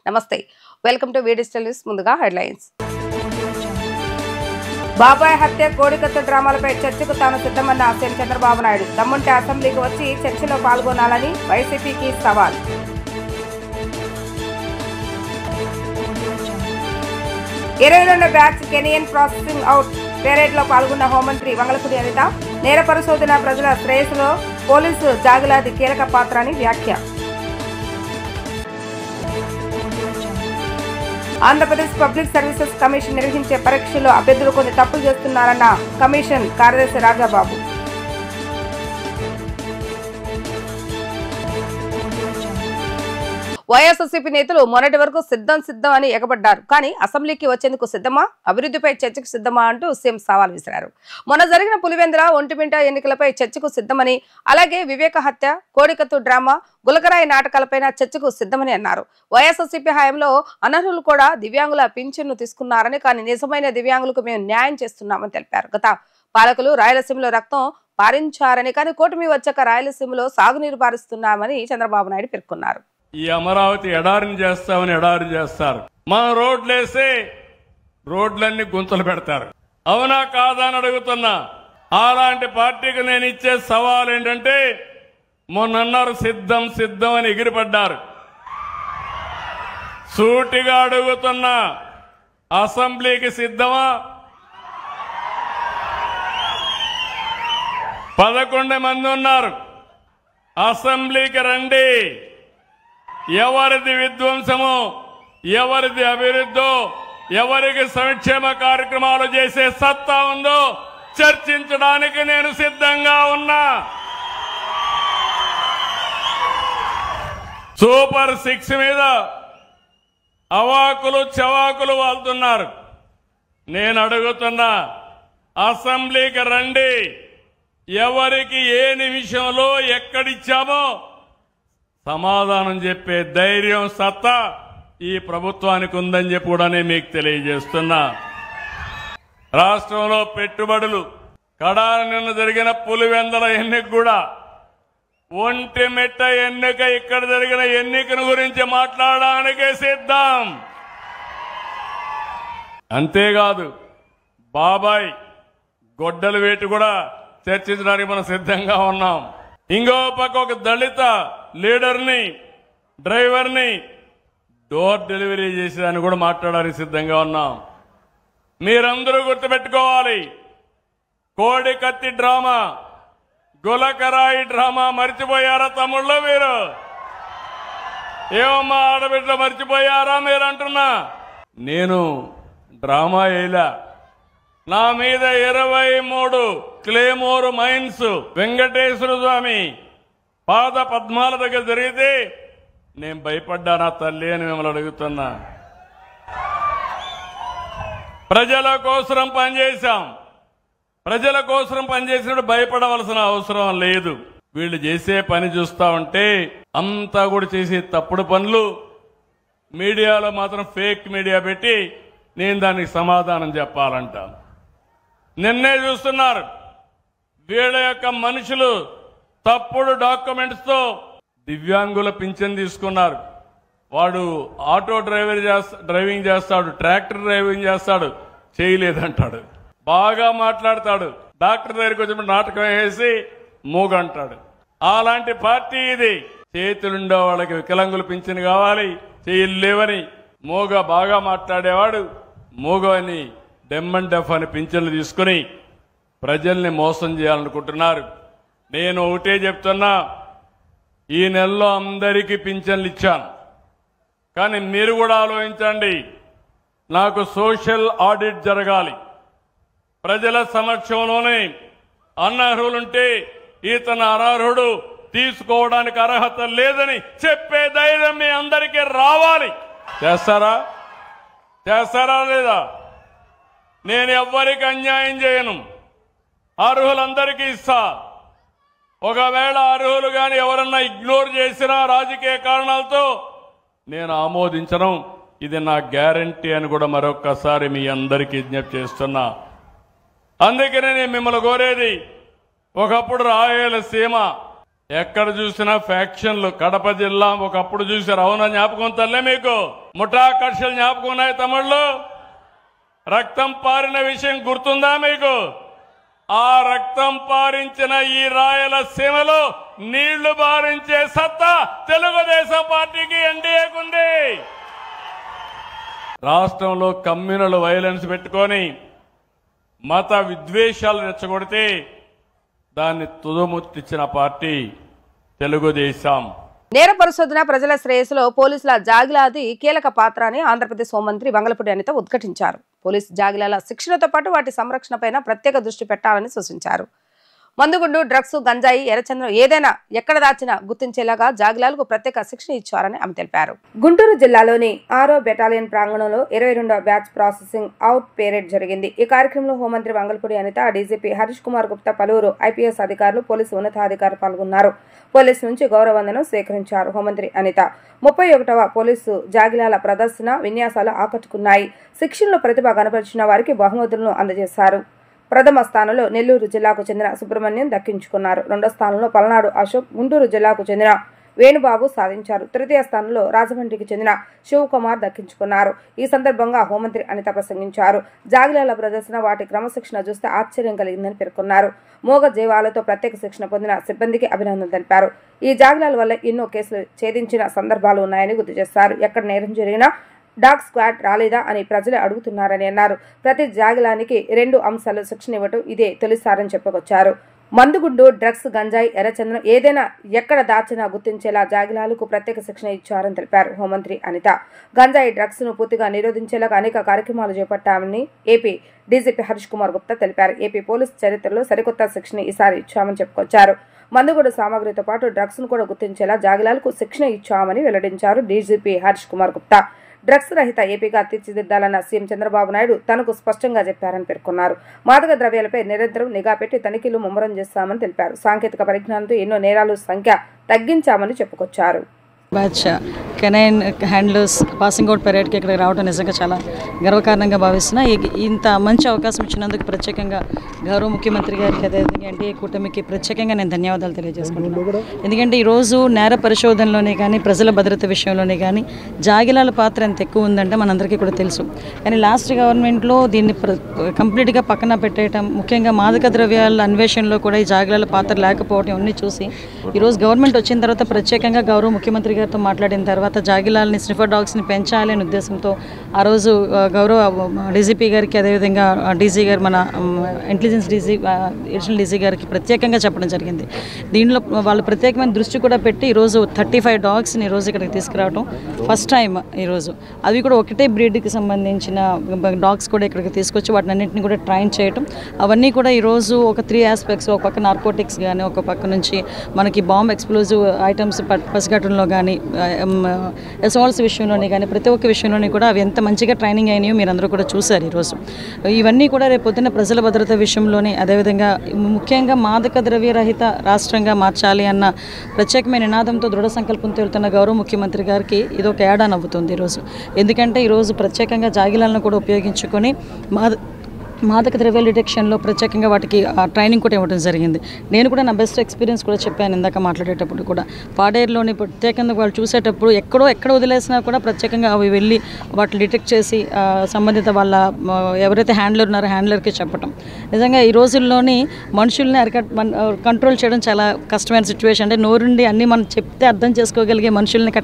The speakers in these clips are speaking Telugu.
నమస్తే, వెల్కమ్ టు డిజిటల్ న్యూస్. ముందుగా హెడ్లైన్స్. బాబాయ్ హత్య కోడికత్తు డ్రామాలపై చర్చకు తాను సిద్ధమన్న సీఎం చంద్రబాబు నాయుడు. దమ్ముంటే అసెంబ్లీకి వచ్చి చర్చలో పాల్గొనాలని వైసీపీకి సవాల్. ఇరవై batch canyon processing out parade లో పాల్గొన్న హోంమంత్రి వంగలపూడి అనిత. నేర పరిశోధన ప్రజల శ్రేయస్సులో పోలీసు జాగులాది కీలక పాత్ర అని వ్యాఖ్య. ఆంధ్రప్రదేశ్ పబ్లిక్ సర్వీసెస్ కమిషన్ నిర్వహించే పరీక్షల్లో అభ్యర్థులు కొన్ని తప్పులు చేస్తున్నారన్న కమిషన్ కార్యదర్శి రాజాబాబు. వైఎస్ఆర్సీపీ నేతలు మొన్నటి వరకు సిద్ధం అని ఎగబడ్డారు. కానీ అసెంబ్లీకి వచ్చేందుకు సిద్ధమా, అభివృద్ధిపై చర్చకు సిద్ధమా అంటూ సీఎం సవాల్ విసిరారు. మొన్న జరిగిన పులివెందుల ఒంటిమింట ఎన్నికలపై చర్చకు సిద్ధమని, అలాగే వివేక హత్య, కోడికత్తు డ్రామా, గులకరాయి నాటకాలపైన చర్చకు సిద్ధమని అన్నారు. వైఎస్ఆర్సీపీ హయాంలో అనర్హులు కూడా దివ్యాంగుల పింఛన్ను తీసుకున్నారని, కానీ నిజమైన దివ్యాంగులకు మేము న్యాయం చేస్తున్నామని తెలిపారు. గత పాలకులు రాయలసీమలో రక్తం పారించారని, కానీ కూటమి వచ్చాక రాయలసీమలో సాగునీరు పారిస్తున్నామని చంద్రబాబు నాయుడు పేర్కొన్నారు. ఈ అమరావతి ఎడారిని చేస్తామని ఎడారి చేస్తారు. మన రోడ్లేసి రోడ్లన్నీ గుంతలు పెడతారు. అవునా కాదా అని అడుగుతున్నా. అలాంటి పార్టీకి నేను ఇచ్చే సవాల్ ఏంటంటే, మొన్నన్నారు సిద్ధం అని ఎగిరిపడ్డారు. సూటిగా అడుగుతున్నా, అసెంబ్లీకి సిద్ధమా? 11 మంది ఉన్నారు. అసెంబ్లీకి రండి. ఎవరిది విధ్వంసమో, ఎవరిది అభివృద్ధో, ఎవరికి సంక్షేమ కార్యక్రమాలు చేసే సత్తా ఉందో చర్చించడానికి నేను సిద్ధంగా ఉన్నా. సూపర్ 6 మీద అవాకులు చవాకులు వాళ్తున్నారు. నేను అడుగుతున్నా, అసెంబ్లీకి రండి. ఎవరికి ఏ నిమిషంలో ఎక్కడిచ్చామో సమాధానం చెప్పే ధైర్యం, సత్తా ఈ ప్రభుత్వానికి ఉందని చెప్పి కూడా నేను మీకు తెలియజేస్తున్నా. రాష్ట్రంలో పెట్టుబడులు, కడాన నిన్న జరిగిన పులివెందుల ఎన్నిక కూడా, ఒంటిమిట్ట ఎన్నిక, ఇక్కడ జరిగిన ఎన్నికను గురించి మాట్లాడడానికే సిద్ధం. అంతేకాదు, బాబాయ్ గొడ్డల వేటు కూడా చర్చించడానికి మనం సిద్ధంగా ఉన్నాం. ఇంకో పక్క ఒక దళిత లీడర్ని, డ్రైవర్ని డోర్ డెలివరీ చేసేదాన్ని కూడా మాట్లాడడానికి సిద్ధంగా ఉన్నాం. మీరందరూ గుర్తుపెట్టుకోవాలి, కోడికత్తి డ్రామా, గులకరాయి డ్రామా మర్చిపోయారా తమ్ముళ్ళు? మీరు ఏమమ్మా ఆడబిడ్డలు మర్చిపోయారా మీరు అంటున్నా? నేను డ్రామా వేయలా. నా మీద 23 క్లేమోర్ మైన్స్ వెంకటేశ్వర స్వామి పాద పద్మాల దగ్గర జరిగితే నేను భయపడ్డానా తల్లి అని మిమ్మల్ని అడుగుతున్నా. ప్రజల కోసం పనిచేశాం. ప్రజల కోసం పనిచేసినప్పుడు భయపడవలసిన అవసరం లేదు. వీళ్ళు చేసే పని చూస్తా ఉంటే అంతా కూడా చేసే తప్పుడు పనులు, మీడియాలో మాత్రం ఫేక్ మీడియా పెట్టి నేను దానికి సమాధానం చెప్పాలంట. నిన్నే చూస్తున్నారు, వీళ్ళ యొక్క మనుషులు తప్పుడు డాక్యుమెంట్స్ తో దివ్యాంగుల పింఛన్ తీసుకున్నారు. వాడు ఆటో డ్రైవింగ్ చేస్తాడు, ట్రాక్టర్ డ్రైవింగ్ చేస్తాడు, చేయలేదంటాడు. బాగా మాట్లాడతాడు, డాక్టర్ దగ్గరికి వచ్చినప్పుడు నాటకం వేసి మూగంటాడు. అలాంటి పార్టీ ఇది. చేతులుండే వాళ్ళకి వికలాంగుల పింఛన్ కావాలి, చేయలు లేవని మూగ బాగా మాట్లాడేవాడు మూగ అని డెమ్ అండ్ డెఫ్ అని పింఛన్లు తీసుకుని ప్రజల్ని మోసం చేయాలనుకుంటున్నారు. నేను ఒకటే చెప్తున్నా, ఈ నెలలో అందరికీ పింఛన్లు ఇచ్చాను. కానీ మీరు కూడా ఆలోచించండి, నాకు సోషల్ ఆడిట్ జరగాలి. ప్రజల సమక్షంలోనే అనర్హులుంటే ఇతను అనర్హుడు, తీసుకోవడానికి అర్హత లేదని చెప్పే ధైర్యం మీ అందరికీ రావాలి. చేస్తారా లేదా? నేను ఎవ్వరికి అన్యాయం చేయను, అర్హులందరికీ ఇస్తా. ఒకవేళ అర్హులు గాని ఎవరన్నా ఇగ్నోర్ చేసినా రాజకీయ కారణాలతో నేను ఆమోదించను. ఇది నా గ్యారంటీ అని కూడా మరొక్కసారి మీ అందరికీ విజ్ఞప్తి చేస్తున్నా. అందుకనే నేను మిమ్మల్ని కోరేది, ఒకప్పుడు రాయలసీమ ఎక్కడ చూసినా ఫ్యాక్షన్లు. కడప జిల్లా ఒకప్పుడు చూశారు, అవునా? జ్ఞాపకం తల్లే మీకు? ముఠా కక్షలు జ్ఞాపకం ఉన్నాయి తమిళ్లో? రక్తం పారిన విషయం గుర్తుందా మీకు? ఆ రక్తం పారించిన ఈ రాయలసీమలో నీళ్లు బారించే సత్తా తెలుగుదేశం పార్టీకి, ఎన్డీఏకుంది. రాష్ట్రంలో కమ్యూనల్ వైలెన్స్ పెట్టుకొని మత విద్వేషాలు రెచ్చగొడితే దాన్ని తుదముట్టించిన పార్టీ తెలుగుదేశం. నేర పరిశోధన ప్రజల శ్రేయస్సులో పోలీసుల జాగిలాది కీలక పాత్ర అని ఆంధ్రప్రదేశ్ హోంమంత్రి వంగలపూడి అనిత ఉద్ఘాటించారు. పోలీసు జాగిలాల శిక్షణతో పాటు వాటి సంరక్షణపైన ప్రత్యేక దృష్టి పెట్టాలని సూచించారు. మందుగుండు, డ్రగ్స్, గంజాయి, ఎర్రచంద్రం ఏదైనా ఎక్కడ దాచినా గుర్తించేలాగా జాగిలాలకు ప్రత్యేక శిక్షణ ఇచ్చారని ఆమె తెలిపారు. గుంటూరు జిల్లాలోని 6వ బెటాలియన్ ప్రాంగణంలో 22వ బ్యాచ్ ప్రాసెసింగ్ అవుట్ పేరేడ్ జరిగింది. ఈ కార్యక్రమంలో హోంమంత్రి వంగలపూడి అనిత, డీజీపీ హరీష్ కుమార్ గుప్తా, పలువురు ఐపీఎస్ అధికారులు, పోలీసు ఉన్నతాధికారులు పాల్గొన్నారు. పోలీసు నుంచి గౌరవవందనం స్వీకరించారు. హోంమంత్రి అనిత 31వ పోలీసు జాగిలాల ప్రదర్శన విన్యాసాలు ఆకట్టుకున్నాయి. శిక్షణలో ప్రతిభ కనపరిచిన వారికి బహుమతులను అందజేశారు. ప్రథమ స్థానంలో నెల్లూరు జిల్లాకు చెందిన సుబ్రహ్మణ్యం దక్కించుకున్నారు. రెండో స్థానంలో పల్నాడు అశోక్, గుంటూరు జిల్లాకు చెందిన వేణుబాబు సాధించారు. తృతీయ స్థానంలో రాజమండ్రికి చెందిన శివకుమార్ దక్కించుకున్నారు. ఈ సందర్భంగా హోంమంత్రి అనిత ప్రసంగించారు. జాగిలాల ప్రదర్శన, వాటి క్రమశిక్షణ చూస్తే ఆశ్చర్యం కలిగిందని పేర్కొన్నారు. మోగ జీవాలతో ప్రత్యేక శిక్షణ పొందిన సిబ్బందికి అభినందనలు తెలిపారు. ఈ జాగిలాల వల్ల ఎన్నో కేసులు ఛేదించిన సందర్భాలు ఉన్నాయని గుర్తు చేశారు. ఎక్కడ నేరం జరిగినా డాగ్ స్క్వాడ్ రాలేదా అని ప్రజలే అడుగుతున్నారని అన్నారు. ప్రతి జాగిలానికి 2 అంశాలు శిక్షణ ఇవ్వటం ఇదే తొలిసారని చెప్పుకొచ్చారు. మందుగుండు, డ్రగ్స్, గంజాయి, ఎర్రచంద్రం ఏదైనా ఎక్కడ దాచినా గుర్తించేలా జాగిలాలకు ప్రత్యేక శిక్షణ ఇచ్చారని తెలిపారు హోంమంత్రి అనిత. గంజాయి, డ్రగ్స్ ను పూర్తిగా నిరోధించేలాగా అనేక కార్యక్రమాలు చేపట్టామని ఏపీ డీజీపీ హరీష్ కుమార్ గుప్తా తెలిపారు. ఏపీ పోలీసు చరిత్రలో సరికొత్త శిక్షణ ఈసారి ఇచ్చామని చెప్పుకొచ్చారు. మందుగుండు సామగ్రితో పాటు డ్రగ్స్ ను కూడా గుర్తించేలా జాగిలాలకు శిక్షణ ఇచ్చామని వెల్లడించారు డీజీపీ హరీష్ కుమార్ గుప్తా. డ్రగ్స్ రహిత ఏపీగా తీర్చిదిద్దాలన్న సీఎం చంద్రబాబు నాయుడు తనకు స్పష్టంగా చెప్పారని పేర్కొన్నారు. మాదక ద్రవ్యాలపై నిరంతరం నిఘా పెట్టి తనిఖీలు ముమ్మరం చేస్తామని తెలిపారు. సాంకేతిక పరిజ్ఞానంతో ఎన్నో నేరాల సంఖ్య తగ్గించామని చెప్పుకొచ్చారు. Batch canine handlers passing out పెరేడ్కి ఇక్కడ రావడం నిజంగా చాలా గర్వకారణంగా భావిస్తున్నా. ఇంత మంచి అవకాశం ఇచ్చినందుకు ప్రత్యేకంగా గౌరవ ముఖ్యమంత్రి గారికి, అదేవిధంగా ఎన్డీఏ కూటమికి ప్రత్యేకంగా నేను ధన్యవాదాలు తెలియజేసుకుంటున్నాను. ఎందుకంటే ఈరోజు నేర పరిశోధనలోనే కానీ, ప్రజల భద్రత విషయంలోనే కానీ జాగిలాల పాత్ర ఎంత ఎక్కువ ఉందంటే మనందరికీ కూడా తెలుసు. కానీ లాస్ట్ గవర్నమెంట్లో దీన్ని కంప్లీట్గా పక్కన పెట్టేయటం, ముఖ్యంగా మాదక ద్రవ్యాల అన్వేషణలో కూడా ఈ జాగిలాల పాత్ర లేకపోవటం అన్నీ చూసి ఈరోజు గవర్నమెంట్ వచ్చిన తర్వాత ప్రత్యేకంగా గౌరవ ముఖ్యమంత్రి గారితో మాట్లాడిన తర్వాత జాగిలాలని, స్నిఫర్ డాగ్స్ని పెంచాలి అనే ఉద్దేశంతో ఆ రోజు గౌరవ డీజీపీ గారికి, అదేవిధంగా డీజీ గారు, మన ఇంటెలిజెన్స్ డీజీ, అడిషనల్ డీజీ గారికి ప్రత్యేకంగా చెప్పడం జరిగింది. దీనిలో వాళ్ళు ప్రత్యేకమైన దృష్టి కూడా పెట్టి ఈరోజు 35 డాగ్స్ని ఈరోజు ఇక్కడికి తీసుకురావడం ఫస్ట్ టైం. ఈరోజు అవి కూడా ఒకటే బ్రీడ్కి సంబంధించిన డాగ్స్ కూడా ఇక్కడికి తీసుకొచ్చి వాటిని అన్నింటినీ కూడా ట్రైన్ చేయటం, అవన్నీ కూడా ఈరోజు ఒక 3 ఆస్పెక్ట్స్, ఒక పక్క నార్కోటిక్స్ కానీ, ఒక పక్క నుంచి మనకి బాంబ్ ఎక్స్ప్లోజివ్ ఐటమ్స్ పసిగట్టడంలో కానీ, అసాల్ట్స్ విషయంలోనే కానీ, ప్రతి ఒక్క విషయంలోనే కూడా అవి ఎంత మంచిగా ట్రైనింగ్ అయినాయో మీరు అందరూ కూడా చూశారు. ఈరోజు ఇవన్నీ కూడా రేపు పొద్దున్న ప్రజల భద్రత విషయంలోనే, అదేవిధంగా ముఖ్యంగా మాదక ద్రవ్యరహిత రాష్ట్రంగా మార్చాలి అన్న ప్రత్యేకమైన నినాదంతో దృఢ సంకల్పంతో వెళ్తున్న గౌరవ ముఖ్యమంత్రి గారికి ఇది ఒక ఏడా నవ్వుతుంది ఈరోజు. ఎందుకంటే ఈరోజు ప్రత్యేకంగా జాగిలాలను కూడా ఉపయోగించుకొని మాదక ద్రవ్యాల డిటెక్షన్లో ప్రత్యేకంగా వాటికి ట్రైనింగ్ కూడా ఇవ్వడం జరిగింది. నేను కూడా నా బెస్ట్ ఎక్స్పీరియన్స్ కూడా చెప్పాను ఇందాక మాట్లాడేటప్పుడు కూడా. పాడేరులోని ప్రత్యేకంగా వాళ్ళు చూసేటప్పుడు ఎక్కడ వదిలేసినా కూడా ప్రత్యేకంగా అవి వెళ్ళి వాటిని డిటెక్ట్ చేసి సంబంధిత వాళ్ళ ఎవరైతే హ్యాండ్లర్ ఉన్నారో హ్యాండ్లర్కి చెప్పటం. నిజంగా ఈ రోజుల్లోని మనుషుల్ని కంట్రోల్ చేయడం చాలా కష్టమైన సిచ్యువేషన్. అంటే నోరుండి అన్నీ మనం చెప్తే అర్థం చేసుకోగలిగే మనుషుల్ని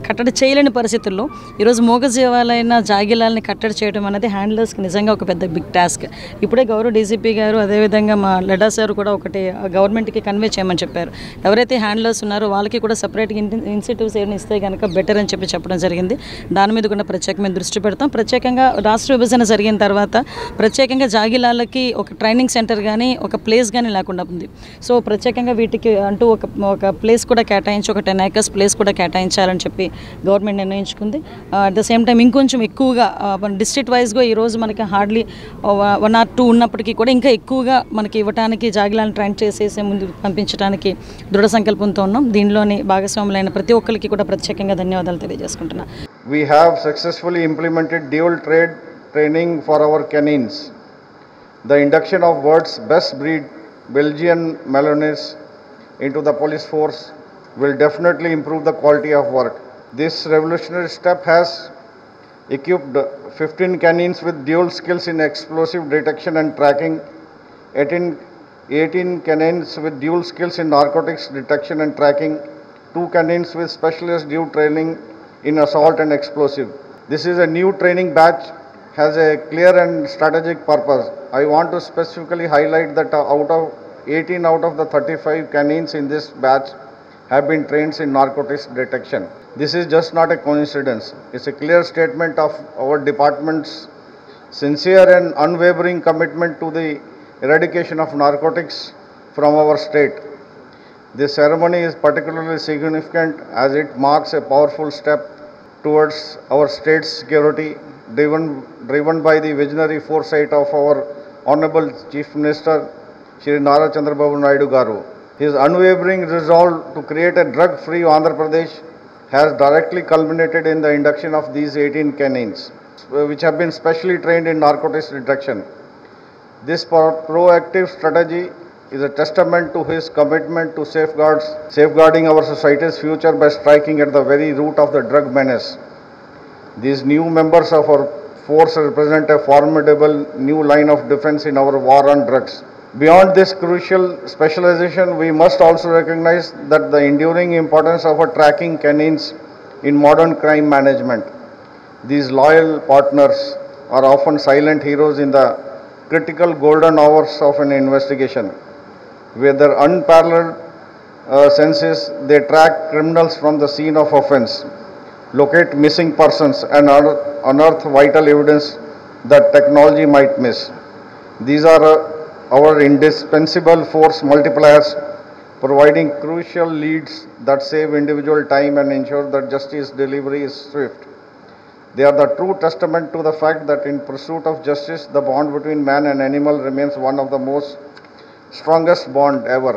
కట్టడి చేయలేని పరిస్థితుల్లో ఈరోజు మూగజీవాలైన జాగిలాలని కట్టడి చేయడం అనేది హ్యాండ్లర్స్కి నిజంగా ఒక పెద్ద బిగ్ టాస్క్. ఇప్పుడే గౌరవ డీజీపీ గారు, అదేవిధంగా మా లడ్డా సార్ కూడా ఒకటి గవర్నమెంట్కి కన్వే చేయమని చెప్పారు. ఎవరైతే హ్యాండ్లర్స్ ఉన్నారో వాళ్ళకి కూడా సపరేట్గా ఇన్సెంటివ్స్ ఏమైనా ఇస్తే కనుక బెటర్ అని చెప్పడం జరిగింది. దాని మీద కూడా ప్రత్యేకమైన దృష్టి పెడతాం. ప్రత్యేకంగా రాష్ట్ర విభజన జరిగిన తర్వాత ప్రత్యేకంగా జాగిలాలకి ఒక ట్రైనింగ్ సెంటర్ కానీ, ఒక ప్లేస్ కానీ లేకుండా ఉంది. సో ప్రత్యేకంగా వీటికి అంటూ ఒక ప్లేస్ కూడా కేటాయించి, ఒక 10 acres ప్లేస్ కూడా కేటాయించాలని చెప్పి గవర్నమెంట్ నిర్ణయించుకుంది. అట్ ద సేమ్ టైం ఇంకొంచెం ఎక్కువగా డిస్ట్రిక్ట్ వైజ్గా ఈరోజు మనకి హార్డ్లీ 1 or 2 ఉన్నప్పటికీ కూడా ఇంకా ఎక్కువగా మనకి ఇవ్వడానికి, జాగిలాలను ట్రైన్ చేసేసే ముందు పంపించడానికి దృఢ సంకల్పంతో ఉన్నాం. దీనిలోని భాగస్వాములైన ప్రతి ఒక్కరికి కూడా ప్రత్యేకంగా ధన్యవాదాలు తెలియజేసుకుంటున్నా. We have successfully implemented dual trade training for our canines. The induction of world's best breed Belgian Malinois into the police force will definitely improve the quality of work. This revolutionary step has equipped 15 canines with dual skills in explosive detection and tracking, 18 canines with dual skills in narcotics detection and tracking, 2 canines with specialist dual training in assault and explosive. This is a new training batch, has a clear and strategic purpose. I want to specifically highlight that 18 out of the 35 canines in this batch have been trained in narcotics detection. This is just not a coincidence. It's a clear statement of our department's sincere and unwavering commitment to the eradication of narcotics from our state. This ceremony is particularly significant as it marks a powerful step towards our state's security, driven by the visionary foresight of our Honorable Chief Minister, Shri Nara Chandrababu Naidu Garu. His unwavering resolve to create a drug-free Andhra Pradesh has directly culminated in the induction of these 18 canines, which have been specially trained in narcotics detection. This proactive strategy is a testament to his commitment to safeguarding our society's future by striking at the very root of the drug menace. These new members of our force represent a formidable new line of defense in our war on drugs. Beyond this crucial specialization, we must also recognize that the enduring importance of tracking canines in modern crime management. These loyal partners are often silent heroes in the critical golden hours of an investigation. With their unparalleled senses, they track criminals from the scene of offense, locate missing persons, and unearth vital evidence that technology might miss. These are our indispensable force multipliers, providing crucial leads that save individual time and ensure that justice delivery is swift. They are the true testament to the fact that in pursuit of justice, the bond between man and animal remains one of the most strongest bond ever.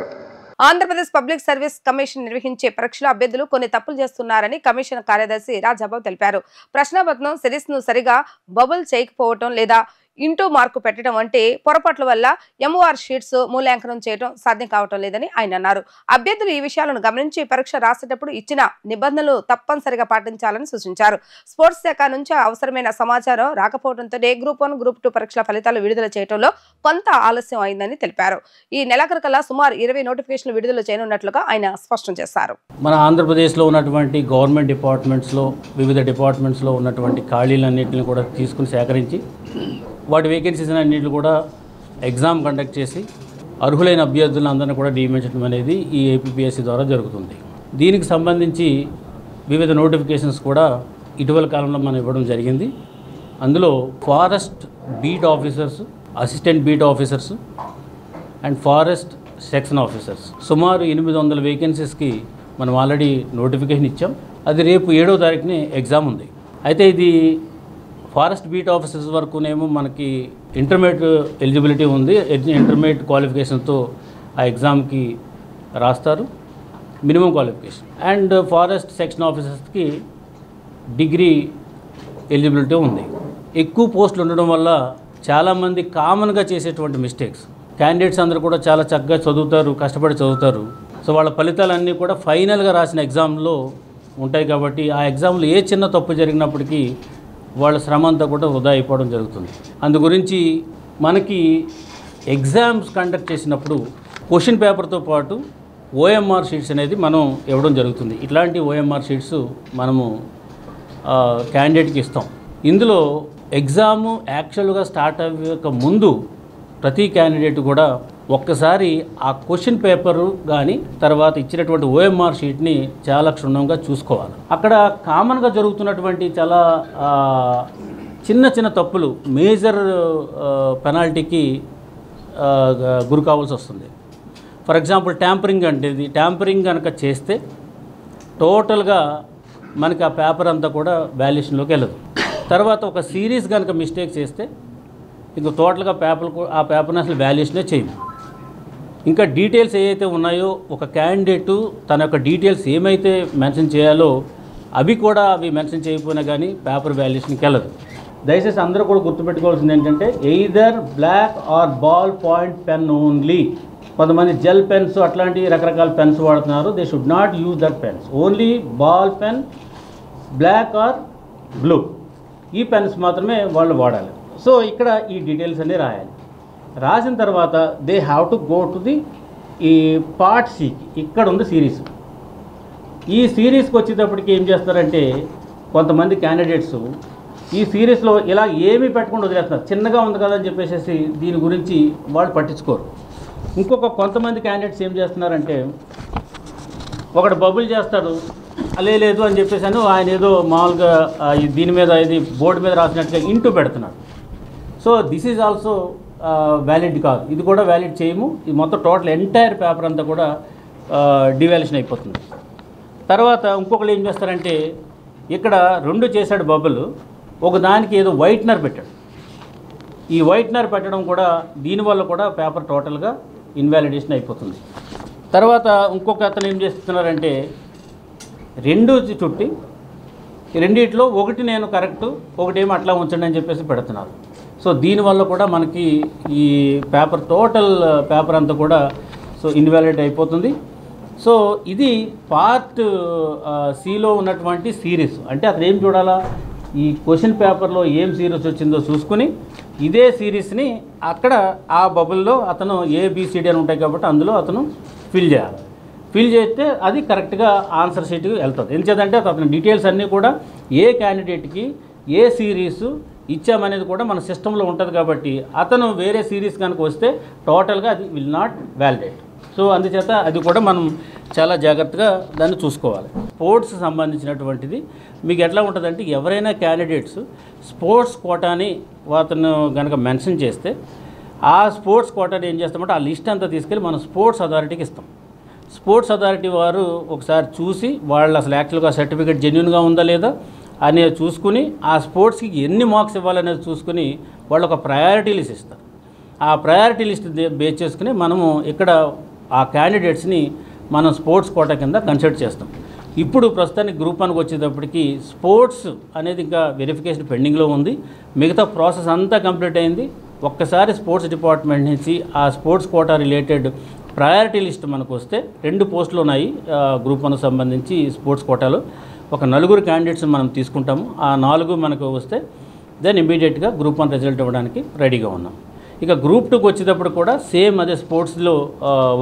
Andhra Pradesh public service commission నిర్వహించే పరీక్షల అభ్యర్థులు కొన్ని తప్పులు చేస్తున్నారని కమిషన్ కార్యదర్శి రాజాబాబు తెలిపారు. ప్రశ్నాపత్రం సిరీస్ ను సరిగా బబుల్ చేయకపోవటం లేదా ఇంటూ మార్కు పెట్టడం వంటి పొరపాట్ల వల్ల ఎంఓఆర్ షీట్స్ మూల్యాంకనం చేయడం సాధ్యం కావటం లేదని ఆయన అన్నారు. అభ్యర్థులు ఈ విషయాలను గమనించి పరీక్ష రాసేటప్పుడు ఇచ్చిన నిబంధనలు తప్పనిసరిగా పాటించాలని సూచించారు. స్పోర్ట్స్ శాఖ నుంచి అవసరమైన సమాచారం రాకపోవడంతోనే గ్రూప్ 1, గ్రూప్ 2 పరీక్షల ఫలితాలు విడుదల చేయడంలో కొంత ఆలస్యం అయిందని తెలిపారు. ఈ నెలాఖరుకల్లా సుమారు 20 నోటిఫికేషన్లు విడుదల చేయనున్నట్లుగా ఆయన స్పష్టం చేశారు. మన ఆంధ్రప్రదేశ్లో ఉన్నటువంటి గవర్నమెంట్ డిపార్ట్మెంట్స్లో వివిధ డిపార్ట్మెంట్స్లో ఉన్నటువంటి ఖాళీలన్నింటిని కూడా తీసుకుని సేకరించి వాటి వేకెన్సీస్ అన్నింటిని కూడా ఎగ్జామ్ కండక్ట్ చేసి అర్హులైన అభ్యర్థులను అందరినీ కూడా నియమించడం అనేది ఈ ఏపీపీఎస్సీ ద్వారా జరుగుతుంది. దీనికి సంబంధించి వివిధ నోటిఫికేషన్స్ కూడా ఇటీవల కాలంలో మనం ఇవ్వడం జరిగింది. అందులో forest beat officers, assistant beat officers and forest section officers సుమారు 800 వేకెన్సీస్కి మనం ఆల్రెడీ నోటిఫికేషన్ ఇచ్చాం. అది రేపు 7వ తారీఖునే ఎగ్జామ్ ఉంది. అయితే ఇది ఫారెస్ట్ బీట్ ఆఫీసర్స్ వరకునేమో మనకి ఇంటర్మీడియట్ ఎలిజిబిలిటీ ఉంది. ఇంటర్మీడియట్ క్వాలిఫికేషన్తో ఆ ఎగ్జామ్కి రాస్తారు, minimum qualification. And forest section ఆఫీసర్స్కి డిగ్రీ ఎలిజిబిలిటీ ఉంది. ఎక్కువ పోస్టులు ఉండడం వల్ల చాలామంది కామన్గా చేసేటువంటి మిస్టేక్స్, క్యాండిడేట్స్ అందరూ కూడా చాలా చక్కగా చదువుతారు, కష్టపడి చదువుతారు. సో వాళ్ళ ఫలితాలన్నీ కూడా ఫైనల్గా రాసిన ఎగ్జామ్లో ఉంటాయి. కాబట్టి ఆ ఎగ్జామ్లో ఏ చిన్న తప్పు జరిగినప్పటికీ వాళ్ళ శ్రమ అంతా కూడా వృధా అయిపోవడం జరుగుతుంది. అందు గురించి మనకి ఎగ్జామ్స్ కండక్ట్ చేసినప్పుడు క్వశ్చన్ పేపర్తో పాటు ఓఎంఆర్ షీట్స్ అనేది మనం ఇవ్వడం జరుగుతుంది. ఇట్లాంటి ఓఎంఆర్ షీట్స్ మనము క్యాండిడేట్కి ఇస్తాం. ఇందులో ఎగ్జాము యాక్చువల్గా స్టార్ట్ అవ్వక ముందు ప్రతి క్యాండిడేట్ కూడా ఒక్కసారి ఆ క్వశ్చన్ పేపరు కానీ తర్వాత ఇచ్చినటువంటి ఓఎంఆర్ షీట్ని చాలా క్షుణ్ణంగా చూసుకోవాలి. అక్కడ కామన్గా జరుగుతున్నటువంటి చాలా చిన్న చిన్న తప్పులు మేజర్ పెనాల్టీకి గురి కావాల్సి వస్తుంది. ఫర్ ఎగ్జాంపుల్ ట్యాంపరింగ్ అంటే ట్యాంపరింగ్ కనుక చేస్తే టోటల్గా మనకి ఆ పేపర్ అంతా కూడా వాల్యుయేషన్లోకి వెళ్ళదు. తర్వాత ఒక సిరీస్ కనుక మిస్టేక్ చేస్తే ఇంక టోటల్గా ఆ పేపర్ని అసలు వాల్యుయేషనే చేయదు. ఇంకా డీటెయిల్స్ ఏవైతే ఉన్నాయో ఒక క్యాండిడేటు తన యొక్క డీటెయిల్స్ ఏమైతే మెన్షన్ చేయాలో అవి మెన్షన్ చేయకపోయినా కానీ పేపర్ వాల్యుయేషన్కి వెళ్ళదు. దయచేసి అందరూ కూడా గుర్తుపెట్టుకోవాల్సింది ఏంటంటే either black or ball point pen only. కొంతమంది జెల్ పెన్స్ అట్లాంటి రకరకాల పెన్స్ వాడుతున్నారు. They should not use that pens. Only ball pen, black or blue, ఈ పెన్స్ మాత్రమే వాళ్ళు వాడాలి. సో ఇక్కడ ఈ డీటెయిల్స్ అన్నీ రాయాలి. రాసిన తర్వాత they have to go to the ఈ పార్ట్ సికి. ఇక్కడ ఉంది సిరీస్. ఈ సిరీస్కి వచ్చేటప్పటికి ఏం చేస్తారంటే కొంతమంది క్యాండిడేట్స్ ఈ సిరీస్లో ఇలా ఏమీ పెట్టకుండా వదిలేస్తున్నారు. చిన్నగా ఉంది కదా అని చెప్పేసి దీని గురించి వాళ్ళు పట్టించుకోరు. కొంతమంది క్యాండిడేట్స్ ఏం చేస్తున్నారంటే ఒకటి బబుల్ చేస్తాడు, లేదు అని చెప్పేసి ఆయన ఏదో మామూలుగా దీని మీద ఇది బోర్డు మీద రాసినట్టుగా ఇంటూ పెడుతున్నాడు. So this is also valid కాదు. ఇది కూడా వ్యాలిడ్ చేయము. ఇది మొత్తం టోటల్ ఎంటైర్ పేపర్ అంతా కూడా డివాల్యుయేషన్ అయిపోతుంది. తర్వాత ఇంకొకరు ఏం చేస్తారంటే ఇక్కడ 2 చేశాడు బబుల్, ఒకదానికి ఏదో వైట్నర్ పెట్టాడు. ఈ వైట్నర్ పెట్టడం కూడా దీనివల్ల కూడా పేపర్ టోటల్గా ఇన్వాలిడేషన్ అయిపోతుంది. తర్వాత ఇంకొక అతను ఏం చేస్తున్నారంటే 2 చుట్టి రెండిట్లో ఒకటి నేను కరెక్టు, ఒకటేమో అట్లా ఉంచండి అని చెప్పేసి పెడుతున్నారు. సో దీనివల్ల కూడా మనకి ఈ పేపర్ టోటల్ పేపర్ అంతా కూడా సో ఇన్వాలిడ్ అయిపోతుంది. సో ఇది పార్ట్ సిలో ఉన్నటువంటి సిరీస్. అంటే అతను ఏం చూడాలా, ఈ క్వశ్చన్ పేపర్లో ఏం సిరీస్ వచ్చిందో చూసుకుని ఇదే సిరీస్ని అక్కడ ఆ బబుల్లో అతను ABCD అని ఉంటాయి కాబట్టి అందులో అతను ఫిల్ చేయాలి. ఫిల్ చేస్తే అది కరెక్ట్గా ఆన్సర్ షీట్కి వెళ్తుంది. ఎందుచేతంటే అతని డీటెయిల్స్ అన్నీ కూడా ఏ క్యాండిడేట్కి ఏ సిరీసు ఇచ్చామనేది కూడా మన సిస్టంలో ఉంటుంది కాబట్టి అతను వేరే సిరీస్ కనుక వస్తే టోటల్గా అది విల్ నాట్ వ్యాలిడేట్. సో అందుచేత అది కూడా మనం చాలా జాగ్రత్తగా దాన్ని చూసుకోవాలి. స్పోర్ట్స్ సంబంధించినటువంటిది మీకు ఎట్లా ఉంటుందంటే ఎవరైనా క్యాండిడేట్స్ స్పోర్ట్స్ కోటాని అతను కనుక మెన్షన్ చేస్తే ఆ స్పోర్ట్స్ కోటాని ఏం చేస్తామంటే ఆ లిస్ట్ అంతా తీసుకెళ్ళి మనం స్పోర్ట్స్ అథారిటీకి ఇస్తాం. స్పోర్ట్స్ అథారిటీ వారు ఒకసారి చూసి వాళ్ళు అసలు యాక్చువల్గా సర్టిఫికేట్ జెన్యూన్గా ఉందా లేదా అనేది చూసుకుని ఆ స్పోర్ట్స్కి ఎన్ని మార్క్స్ ఇవ్వాలనేది చూసుకుని వాళ్ళు ఒక ప్రయారిటీ లిస్ట్ ఇస్తారు. ఆ ప్రయారిటీ లిస్ట్ బేస్ చేసుకుని మనము ఇక్కడ ఆ క్యాండిడేట్స్ని మనం స్పోర్ట్స్ కోటా కింద కన్సిడర్ చేస్తాం. ఇప్పుడు ప్రస్తుతానికి గ్రూప్ 1కి వచ్చేటప్పటికి స్పోర్ట్స్ అనేది ఇంకా వెరిఫికేషన్ పెండింగ్లో ఉంది. మిగతా ప్రాసెస్ అంతా కంప్లీట్ అయింది. ఒక్కసారి స్పోర్ట్స్ డిపార్ట్మెంట్ నుంచి ఆ sports quota related priority list మనకు వస్తే 2 పోస్టులు ఉన్నాయి గ్రూప్ 1 సంబంధించి స్పోర్ట్స్ కోటాలో. ఒక 4 క్యాండిడేట్స్ మనం తీసుకుంటాము. ఆ 4 మనకు వస్తే దెన్ ఇమీడియట్గా గ్రూప్ 1 రిజల్ట్ ఇవ్వడానికి రెడీగా ఉన్నాం. ఇక గ్రూప్ 2కి వచ్చేటప్పుడు కూడా సేమ్ అదే స్పోర్ట్స్లో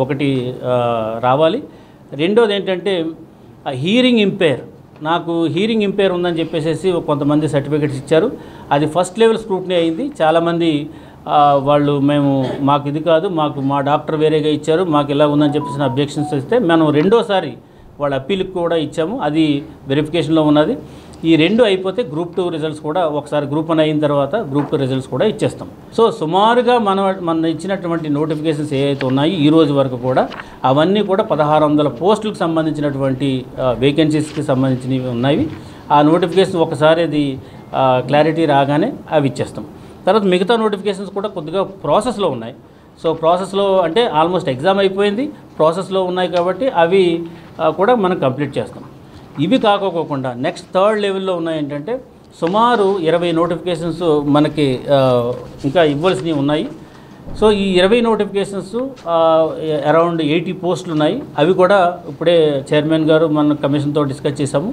ఒకటి రావాలి. రెండోది ఏంటంటే హీరింగ్ ఇంపైర్. నాకు హీరింగ్ ఇంపైర్ ఉందని చెప్పేసి కొంతమంది సర్టిఫికేట్స్ ఇచ్చారు. అది ఫస్ట్ లెవెల్ స్క్రూటినీ అయింది. చాలామంది వాళ్ళు మాకు ఇది కాదు, మా డాక్టర్ వేరేగా ఇచ్చారు, మాకు ఇలా ఉందని చెప్పేసి అబ్జెక్షన్స్ ఇస్తే మనం రెండోసారి వాళ్ళ అప్పీల్కి కూడా ఇచ్చాము. అది వెరిఫికేషన్లో ఉన్నది. ఈ 2 అయిపోతే గ్రూప్ 2 రిజల్ట్స్ కూడా ఒకసారి గ్రూప్ 1 అయిన తర్వాత గ్రూప్ 2 రిజల్ట్స్ కూడా ఇచ్చేస్తాం. సో సుమారుగా మన ఇచ్చినటువంటి నోటిఫికేషన్స్ ఏవైతే ఉన్నాయో ఈ రోజు వరకు కూడా అవన్నీ కూడా 1600 పోస్టులకు సంబంధించినటువంటి వేకెన్సీస్కి సంబంధించినవి ఉన్నాయి. ఆ నోటిఫికేషన్ ఒకసారి అది క్లారిటీ రాగానే అవి ఇచ్చేస్తాం. తర్వాత మిగతా నోటిఫికేషన్స్ కూడా కొద్దిగా ప్రాసెస్లో ఉన్నాయి. సో ప్రాసెస్లో అంటే ఆల్మోస్ట్ ఎగ్జామ్ అయిపోయింది, ప్రాసెస్లో ఉన్నాయి కాబట్టి అవి కూడా మనం కంప్లీట్ చేస్తాం. ఇవి కాకోకుండా నెక్స్ట్ 3rd లెవెల్లో ఉన్నాయి ఏంటంటే సుమారు 20 నోటిఫికేషన్స్ మనకి ఇంకా ఇవ్వాల్సినవి ఉన్నాయి. సో ఈ 20 నోటిఫికేషన్స్ అరౌండ్ 80 పోస్టులు ఉన్నాయి. అవి కూడా ఇప్పుడే చైర్మన్ గారు మన కమిషన్తో డిస్కస్ చేశాము.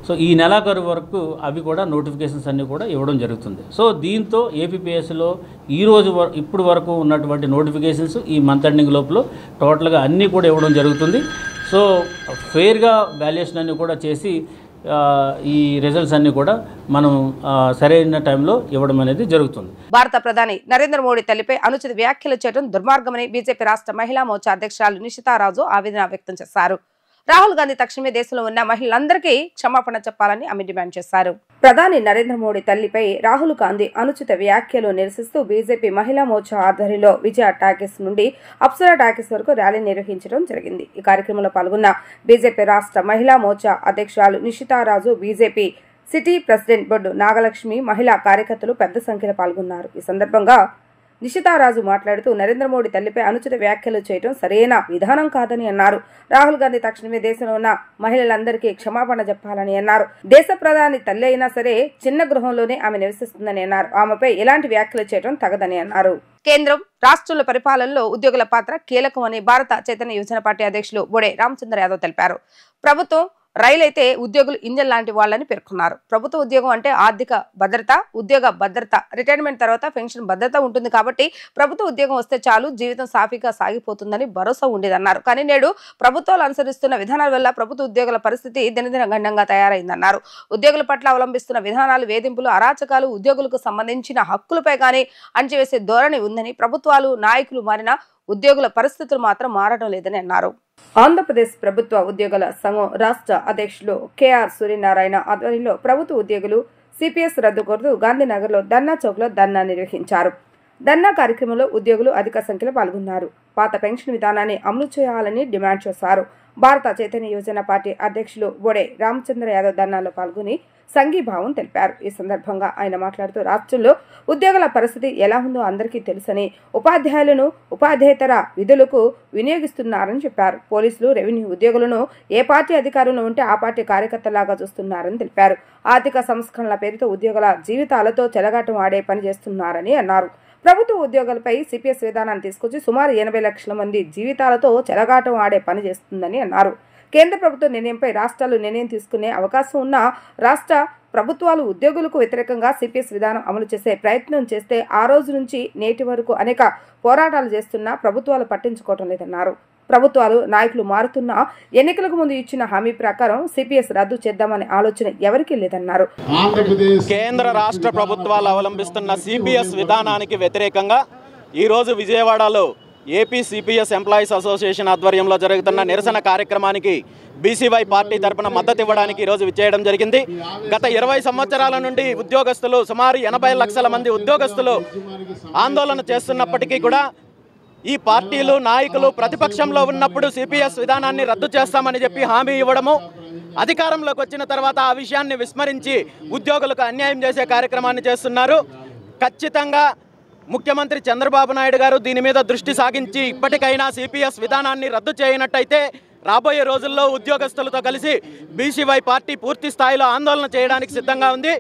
సో ఈ నెలాఖరు వరకు అవి కూడా నోటిఫికేషన్స్ అన్నీ కూడా ఇవ్వడం జరుగుతుంది. సో దీంతో ఏపీపీఎస్సీలో ఇప్పుడు వరకు ఉన్నటువంటి నోటిఫికేషన్స్ ఈ మంత్ ఎండింగ్ లోపల టోటల్గా అన్నీ కూడా ఇవ్వడం జరుగుతుంది. సో ఫెయిర్గా వాల్యుయేషన్ అన్నీ కూడా చేసి ఈ రిజల్ట్స్ అన్నీ కూడా మనం సరైన టైంలో ఇవ్వడం అనేది జరుగుతుంది. భారత ప్రధాని నరేంద్ర మోడీ తల్లిపై అనుచిత వ్యాఖ్యలు చేయడం దుర్మార్గమని బీజేపీ రాష్ట్ర మహిళా మోర్చా అధ్యక్షురాలు నిషితారాజు ఆవేదన వ్యక్తం చేశారు. రాహుల్ గాంధీ తక్షణమే దేశంలో ఉన్న మహిళలందరికీ క్షమాపణ చెప్పాలని ఆమె డిమాండ్ చేశారు. ప్రధాని నరేంద్ర మోడీ తల్లిపై రాహుల్ గాంధీ అనుచిత వ్యాఖ్యలు నిరసిస్తూ బీజేపీ మహిళా మోర్చా ఆధ్వర్యంలో విజయ టాకీస్ నుండి అప్సరా టాకీస్ వరకు ర్యాలీ నిర్వహించడం జరిగింది. ఈ కార్యక్రమంలో పాల్గొన్న బీజేపీ రాష్ట్ర మహిళా మోర్చా అధ్యక్షురాలు నిషితారాజు, బీజేపీ సిటీ ప్రెసిడెంట్ బొడ్డు నాగలక్ష్మి, మహిళా కార్యకర్తలు పెద్ద సంఖ్యలో పాల్గొన్నారు. ఈ సందర్భంగా నిషితారాజు మాట్లాడుతూ నరేంద్ర మోడీ తల్లిపై అనుచిత వ్యాఖ్యలు చేయడం సరైన విధానం కాదని అన్నారు. రాహుల్ గాంధీ తక్షణమే దేశంలో ఉన్న మహిళలందరికీ క్షమాపణ చెప్పాలని అన్నారు. దేశ ప్రధాని తల్లి అయినా సరే చిన్న గృహంలోనే ఆమె నివసిస్తుందని అన్నారు. ఆమెపై ఎలాంటి వ్యాఖ్యలు చేయడం తగదని అన్నారు. కేంద్రం రాష్ట్రాల పరిపాలనలో ఉద్యోగుల పాత్ర కీలకమని భారత చైతన్య యువజన పార్టీ అధ్యక్షులు బొడే రామచంద్ర యాదవ్ తెలిపారు. ప్రభుత్వం రైలు అయితే ఉద్యోగులు ఇంజన్ లాంటి వాళ్ళని పేర్కొన్నారు. ప్రభుత్వ ఉద్యోగం అంటే ఆర్థిక భద్రత, ఉద్యోగ భద్రత, రిటైర్మెంట్ తర్వాత పెన్షన్ భద్రత ఉంటుంది కాబట్టి ప్రభుత్వ ఉద్యోగం వస్తే చాలు, జీవితం సాఫీగా సాగిపోతుందని భరోసా ఉండేదన్నారు. కానీ నేడు ప్రభుత్వాలు అనుసరిస్తున్న విధానాల వల్ల ప్రభుత్వ ఉద్యోగుల పరిస్థితి దినదిన గండంగా తయారైందన్నారు. ఉద్యోగుల పట్ల అవలంబిస్తున్న విధానాలు, వేధింపులు, అరాచకాలు ఉద్యోగులకు సంబంధించిన హక్కులపై కానీ అణచివేసే ధోరణి ఉందని, ప్రభుత్వాలు నాయకులు మారిన ఉద్యోగుల పరిస్థితులు మాత్రం మారడం లేదని అన్నారు. ఆంధ్రప్రదేశ్ ప్రభుత్వ ఉద్యోగుల సంఘం రాష్ట్ర అధ్యక్షులు కెఆర్ సూర్యనారాయణ ఆధ్వర్యంలో ప్రభుత్వ ఉద్యోగులు సిపిఎస్ రద్దు కోరుతూ గాంధీనగర్లో ధర్నా చౌక్లో ధర్నా నిర్వహించారు. ధర్నా కార్యక్రమంలో ఉద్యోగులు అధిక సంఖ్యలో పాల్గొన్నారు. పాత పెన్షన్ విధానాన్ని అమలు చేయాలని డిమాండ్ చేశారు. భారత చైతన్య యువజన పార్టీ అధ్యక్షులు బొడే రామచంద్ర యాదవ్ ధర్నాలో పాల్గొని సంఘీభావం తెలిపారు. ఈ సందర్భంగా ఆయన మాట్లాడుతూ రాష్ట్రంలో ఉద్యోగుల పరిస్థితి ఎలా ఉందో అందరికీ తెలుసని, ఉపాధ్యాయులను ఉపాధ్యాయేతర విధులకు వినియోగిస్తున్నారని చెప్పారు. పోలీసులు, రెవెన్యూ ఉద్యోగులను ఏ పార్టీ అధికారంలో ఉంటే ఆ పార్టీ కార్యకర్తలాగా చూస్తున్నారని తెలిపారు. ఆర్థిక సంస్కరణల పేరుతో ఉద్యోగుల జీవితాలతో చెలగాటం ఆడే పని చేస్తున్నారని అన్నారు. ప్రభుత్వ ఉద్యోగులపై సిపిఎస్ విధానాన్ని తీసుకొచ్చి సుమారు 80 లక్షల మంది జీవితాలతో చెలగాటం ఆడే పని చేస్తుందని అన్నారు. కేంద్ర ప్రభుత్వ నిర్ణయంపై రాష్ట్రాలు నిర్ణయం తీసుకునే అవకాశం ఉన్న రాష్ట్ర ప్రభుత్వాలు ఉద్యోగులకు వ్యతిరేకంగా సిపిఎస్ విధానం అమలు చేసే ప్రయత్నం చేస్తే ఆ రోజు నుంచి నేటి వరకు అనేక పోరాటాలు చేస్తున్నా ప్రభుత్వాలు పట్టించుకోవటం లేదన్నారు. ప్రభుత్వాలు నాయకులు మారుతున్న ఎన్నికలకు ముందు ఇచ్చిన హామీ ప్రకారం సిపిఎస్ రద్దు చేద్దామనే ఆలోచన ఎవరికీ లేదన్నారు. కేంద్ర రాష్ట్ర ప్రభుత్వాలు అవలంబిస్తున్న సిపిఎస్ విధానానికి వ్యతిరేకంగా ఈరోజు విజయవాడలో ఏపీ సిపిఎస్ ఎంప్లాయీస్ అసోసియేషన్ ఆధ్వర్యంలో జరుగుతున్న నిరసన కార్యక్రమానికి బీసీవై పార్టీ తరఫున మద్దతు ఇవ్వడానికి ఈరోజు విచ్చేయడం జరిగింది. గత 20 సంవత్సరాల నుండి ఉద్యోగస్తులు సుమారు 80 లక్షల మంది ఉద్యోగస్తులు ఆందోళన చేస్తున్నప్పటికీ కూడా ఈ పార్టీలు నాయకులు ప్రతిపక్షంలో ఉన్నప్పుడు సిపిఎస్ విధానాన్ని రద్దు చేస్తామని చెప్పి హామీ ఇవ్వడము, అధికారంలోకి వచ్చిన తర్వాత ఆ విషయాన్ని విస్మరించి ఉద్యోగులకు అన్యాయం చేసే కార్యక్రమాన్ని చేస్తున్నారు. ఖచ్చితంగా ముఖ్యమంత్రి చంద్రబాబు నాయుడు గారు దీని మీద దృష్టి సాగించి ఇప్పటికైనా సిపిఎస్ విధానాన్ని రద్దు చేయనట్టయితే రాబోయే రోజుల్లో ఉద్యోగస్తులతో కలిసి బీసీవై పార్టీ పూర్తి స్థాయిలో ఆందోళన చేయడానికి సిద్ధంగా ఉంది.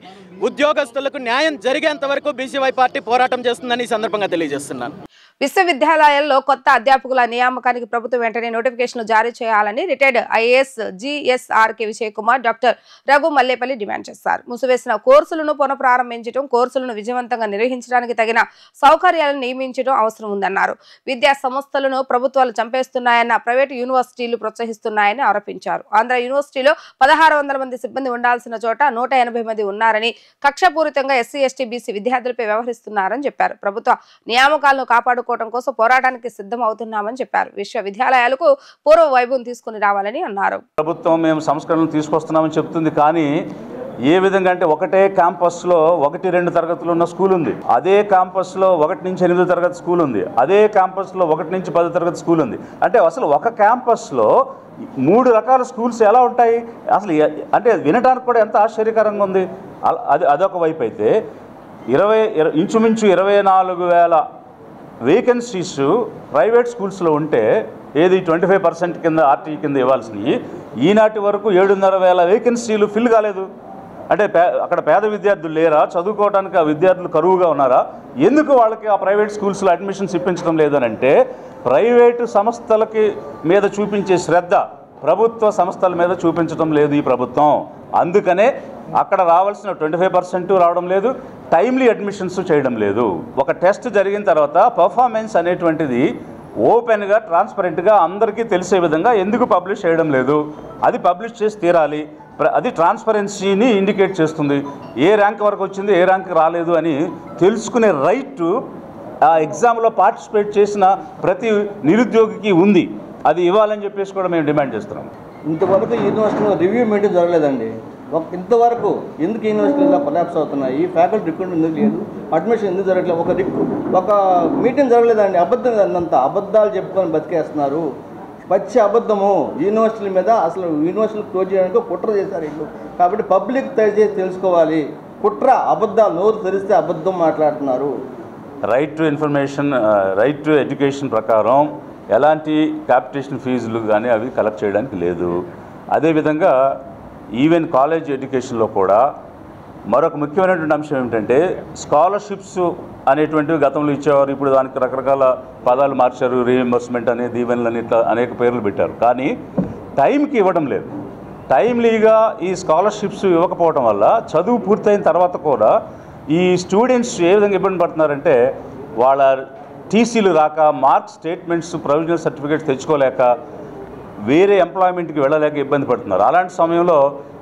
ఉద్యోగస్తులకు న్యాయం జరిగేంత వరకు బీసీవై పార్టీ పోరాటం చేస్తుందని ఈ సందర్భంగా తెలియజేస్తున్నాను. విశ్వవిద్యాలయాల్లో కొత్త అధ్యాపకుల నియామకానికి ప్రభుత్వం వెంటనే నోటిఫికేషన్లు జారీ చేయాలని retired IAS GSRK Vijay Kumar, doctor Raghu Mallepalli demand చేశారు. మూసివేసిన కోర్సులను పునఃప్రారంభించడం, కోర్సులను విజయవంతంగా నిర్వహించడానికి తగిన సౌకర్యాలను నియమించడం అవసరం ఉందన్నారు. విద్యా సంస్థలను ప్రభుత్వాలు చంపేస్తున్నాయన్న ప్రైవేటు యూనివర్సిటీలు ప్రోత్సహిస్తున్నాయని ఆరోపించారు. ఆంధ్ర యూనివర్సిటీలో 1600 మంది సిబ్బంది ఉండాల్సిన చోట 180 మంది ఉన్నారని, కక్షపూరితంగా ఎస్సీ, ఎస్టీ, బీసీ విద్యార్థులపై వ్యవహరిస్తున్నారని చెప్పారు. ప్రభుత్వ నియామకాలను కాపాడుకోవడం కోసం పోరాటానికి సిద్ధం అవుతున్నామని చెప్పారు. విశ్వవిద్యాలయాలకు పూర్వ వైభవం తీసుకుని రావాలని అన్నారు. ప్రభుత్వం మేము సంస్కరణలు తీసుకొస్తున్నామని చెప్తుంది, కానీ ఏ విధంగా అంటే ఒకటే క్యాంపస్లో 1-2 తరగతులు ఉన్న స్కూల్ ఉంది, అదే క్యాంపస్లో 1 నుంచి 8 తరగతి స్కూల్ ఉంది, అదే క్యాంపస్లో 1 నుంచి 10 తరగతి స్కూల్ ఉంది. అంటే అసలు ఒక క్యాంపస్లో 3 రకాల స్కూల్స్ ఎలా ఉంటాయి అసలు? అంటే వినడానికి కూడా ఎంత ఆశ్చర్యకరంగా ఉంది. అదొక వైపు అయితే ఇంచుమించు 24,000 వేకెన్సీస్ ప్రైవేట్ స్కూల్స్లో ఉంటే ఏది 25% కింద ఆర్టీ కింద ఇవ్వాల్సినవి ఈనాటి వరకు 7,500 వేకెన్సీలు ఫిల్ కాలేదు. అంటే అక్కడ పేద విద్యార్థులు లేరా? చదువుకోవడానికి ఆ విద్యార్థులు కరువుగా ఉన్నారా? ఎందుకు వాళ్ళకి ఆ ప్రైవేట్ స్కూల్స్లో అడ్మిషన్స్ ఇప్పించడం లేదనంటే ప్రైవేటు సంస్థలకి మీద చూపించే శ్రద్ధ ప్రభుత్వ సంస్థల మీద చూపించడం లేదు ఈ ప్రభుత్వం. అందుకనే అక్కడ రావాల్సిన 25% రావడం లేదు, టైమ్లీ అడ్మిషన్స్ చేయడం లేదు. ఒక టెస్ట్ జరిగిన తర్వాత పర్ఫార్మెన్స్ అనేటువంటిది ఓపెన్గా, ట్రాన్స్పరెంట్గా అందరికీ తెలిసే విధంగా ఎందుకు పబ్లిష్ చేయడం లేదు? అది పబ్లిష్ చేసి తీరాలి. అది ట్రాన్స్పరెన్సీని ఇండికేట్ చేస్తుంది. ఏ ర్యాంక్ వరకు వచ్చింది, ఏ ర్యాంక్ రాలేదు అని తెలుసుకునే రైట్ ఆ ఎగ్జామ్లో పార్టిసిపేట్ చేసిన ప్రతి నిరుద్యోగికి ఉంది. అది ఇవ్వాలని చెప్పేసి కూడా మేము డిమాండ్ చేస్తున్నాం. ఇంతవరకు యూనివర్సిటీలో రివ్యూ మీటింగ్ జరగలేదండి. ఇంతవరకు ఎందుకు యూనివర్సిటీలో కొలాప్స్ అవుతున్నాయి? ఫ్యాకల్టీ రిక్రూట్మెంట్ ఎందుకు లేదు? అడ్మిషన్ ఎందుకు జరగట్లేదు? ఒక మీటింగ్ జరగలేదండి. అబద్ధం అంత అబద్ధాలు చెప్పుకొని బతికేస్తున్నారు. పచ్చి అబద్ధము యూనివర్సిటీల మీద. అసలు యూనివర్సిటీలు క్లోజ్ చేయడానికి కుట్ర చేశారు వీళ్ళు. కాబట్టి పబ్లిక్ దయచేసి తెలుసుకోవాలి. కుట్ర, అబద్ధాలు, నోరు తెరిస్తే అబద్ధం మాట్లాడుతున్నారు. Right to information, right to education ప్రకారం ఎలాంటి క్యాపిటేషన్ ఫీజులు కానీ అవి కలెక్ట్ చేయడానికి లేదు. అదేవిధంగా ఈవెన్ కాలేజ్ ఎడ్యుకేషన్లో కూడా మరొక ముఖ్యమైనటువంటి అంశం ఏమిటంటే స్కాలర్షిప్స్ అనేటువంటివి గతంలో ఇచ్చేవారు. ఇప్పుడు దానికి రకరకాల పదాలు మార్చారు, రీఎంబర్స్మెంట్ అనే, దీవెనలు అని, ఇట్లా అనేక పేర్లు పెట్టారు. కానీ టైంకి ఇవ్వడం లేదు. టైమ్లీగా ఈ స్కాలర్షిప్స్ ఇవ్వకపోవడం వల్ల చదువు పూర్తయిన తర్వాత కూడా ఈ స్టూడెంట్స్ ఏ విధంగా ఇబ్బంది పడుతున్నారంటే వాళ్ళ టీసీలు రాక, మార్క్ స్టేట్మెంట్స్, ప్రొవిజనల్ సర్టిఫికేట్స్ తెచ్చుకోలేక, వేరే ఎంప్లాయ్మెంట్కి వెళ్ళలేక ఇబ్బంది పడుతున్నారు. అలాంటి సమయంలో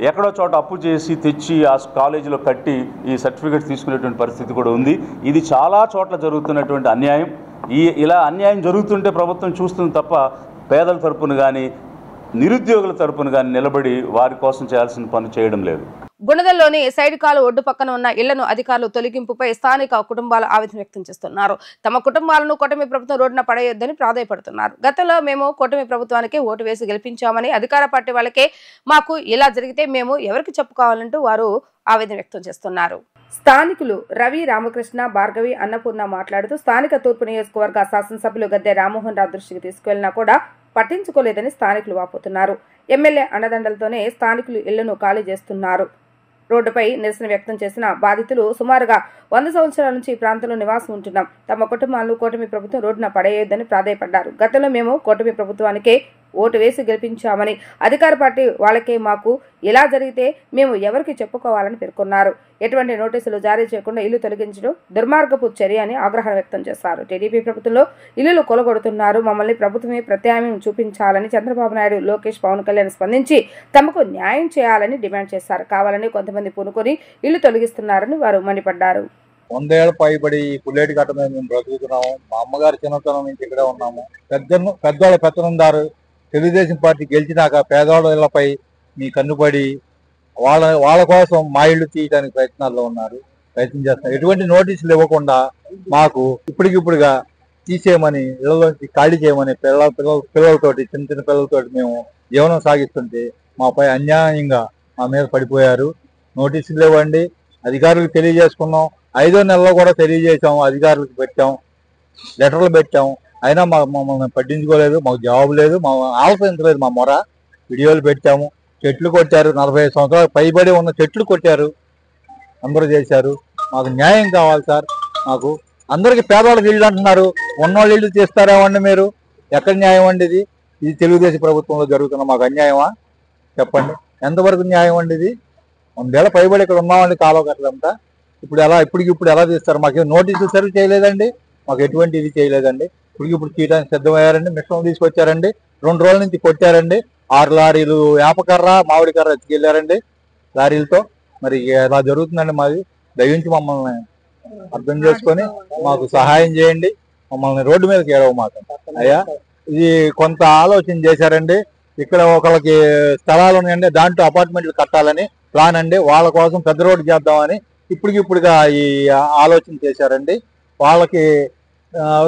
ఎక్కడో చోట అప్పు చేసి తెచ్చి ఆ కాలేజీలో కట్టి ఈ సర్టిఫికేట్స్ తీసుకునేటువంటి పరిస్థితి కూడా ఉంది. ఇది చాలా చోట్ల జరుగుతున్నటువంటి అన్యాయం. ఇలా అన్యాయం జరుగుతుంటే ప్రభుత్వం చూస్తుంది తప్ప పేదల తరపున కానీ నిరుద్యోగుల తరపున కానీ నిలబడి వారి కోసం చేయాల్సిన పని చేయడం లేదు. గుణదల్లోని సైడ్ కాలు ఒడ్డు పక్కన ఉన్న ఇళ్లను అధికారులు తొలగింపుపై స్థానిక కుటుంబాలు ఆవేదన వ్యక్తం చేస్తున్నారు. తమ కుటుంబాలను కూటమి ప్రభుత్వం రోడ్డున పడేయొద్దని ప్రాధాయపడుతున్నారు. గతంలో మేము కూటమి ప్రభుత్వానికి ఓటు వేసి గెలిపించామని, అధికార పార్టీ వాళ్ళకే మాకు ఇలా జరిగితే మేము ఎవరికి చెప్పుకోవాలంటూ వారు ఆవేదన వ్యక్తం చేస్తున్నారు. స్థానికులు రవి, రామకృష్ణ, భార్గవి, అన్నపూర్ణ మాట్లాడుతూ స్థానిక తూర్పు నియోజకవర్గ శాసనసభ్యులు గద్దె రామ్మోహన్ రావు దృష్టికి తీసుకువెళ్లినా కూడా పట్టించుకోలేదని స్థానికులు వాపోతున్నారు. ఎమ్మెల్యే అండదండలతోనే స్థానికులు ఇళ్లను ఖాళీ చేస్తున్నారు. రోడ్డుపై నిరసన వ్యక్తం చేసిన బాధితులు సుమారుగా 100 సంవత్సరాల నుంచి ఈ ప్రాంతంలో నివాసం ఉంటున్నాం. తమ కుటుంబాలను కూటమి ప్రభుత్వం రోడ్డున పడేయొద్దని ప్రాధాయపడ్డారు. గతంలో మేము కూటమి ప్రభుత్వానికే ఓటు వేసి గెలిపించామని, అధికార పార్టీ వాళ్ళకే మాకు ఇలా జరిగితే మేము ఎవరికి చెప్పుకోవాలని పేర్కొన్నారు. ఎటువంటి నోటీసులు జారీ చేయకుండా ఇల్లు తొలగించడం దుర్మార్గపు చర్య అని ఆగ్రహం వ్యక్తం చేశారు. టీడీపీ ప్రభుత్వంలో ఇల్లులు కొలగొడుతున్నారు, మమ్మల్ని ప్రభుత్వమే ప్రత్యామ్నాయం చూపించాలని చంద్రబాబు నాయుడు, లోకేష్, పవన్ కళ్యాణ్ స్పందించి తమకు న్యాయం చేయాలని డిమాండ్ చేశారు. కావాలని కొంతమంది పూనుకొని ఇల్లు తొలగిస్తున్నారని వారు మండిపడ్డారు. 100 ఏళ్ల పైబడి పుల్లేటి గట్ట మీద మేము బ్రతుకుతున్నాము. మా అమ్మగారి చిన్నతనం నుంచి ఇక్కడే ఉన్నాము. పెద్దవాళ్ళ పెత్తనందారు తెలుగుదేశం పార్టీ గెలిచినాక పేదవాళ్ళ ఇళ్లపై మీ కన్నుపడి వాళ్ళ కోసం మా ఇళ్లు తీయడానికి ప్రయత్నం చేస్తున్నారు. ఎటువంటి నోటీసులు ఇవ్వకుండా మాకు ఇప్పటికిప్పుడుగా తీసేయమని, ఇళ్లలోంచి ఖాళీ చేయమని పిల్లలతోటి, చిన్న చిన్న పిల్లలతోటి మేము జీవనం సాగిస్తుంటే మాపై అన్యాయంగా మా మీద పడిపోయారు. నోటీసులు ఇవ్వండి, అధికారులకు తెలియజేసుకున్నాం. 5వ నెలలో కూడా తెలియజేసాం, అధికారులకు పెట్టాం, లెటర్లు పెట్టాం. అయినా మమ్మల్ని పట్టించుకోలేదు, మాకు జవాబు లేదు, ఆలోచించలేదు. మా మొర వీడియోలు పెట్టాము. చెట్లు కొట్టారు, 45 సంవత్సరాలు పైబడి ఉన్న చెట్లు కొట్టారు, అందరూ చేశారు. మాకు న్యాయం కావాలి సార్. మాకు అందరికి పేదవాళ్ళకి ఇల్లు అంటున్నారు, ఉన్నవాళ్ళు ఇల్లు తీస్తారేమండి మీరు? ఎక్కడ న్యాయం అండి ఇది? ఇది తెలుగుదేశం ప్రభుత్వంలో జరుగుతున్న మాకు అన్యాయమా? చెప్పండి, ఎంతవరకు న్యాయం అండి ఇది? 100 ఏళ్ల పైబడి ఇక్కడ ఉన్నామండి కాలువ కట్టలంతా. ఇప్పటికిప్పుడు ఎలా తీస్తారు? మాకు నోటీసులు సర్వ్ చేయలేదండి, మాకు ఎటువంటి ఇది చేయలేదండి. ఇప్పుడు తీయడానికి సిద్ధమయ్యారండి. మిషన్లు తీసుకొచ్చారండి, 2 రోజుల నుంచి కొట్టారండి. 6 లారీలు వేపకర్ర, మామిడి కర్ర ఎత్తుకెళ్ళారండి లారీలతో. మరి ఎలా జరుగుతుందండి మాది? దయించి మమ్మల్ని అర్థం చేసుకొని మాకు సహాయం చేయండి. మమ్మల్ని రోడ్డు మీదకి ఏడవమాక అయ్యా. ఇది కొంత ఆలోచన చేశారండి. ఇక్కడ ఒకళ్ళకి స్థలాలు ఉన్నాయండి, దాంట్లో అపార్ట్మెంట్లు కట్టాలని ప్లాన్ అండి. వాళ్ళ కోసం పెద్ద రోడ్డు చేద్దామని ఇప్పటికిప్పుడుగా ఈ ఆలోచన చేశారండి. వాళ్ళకి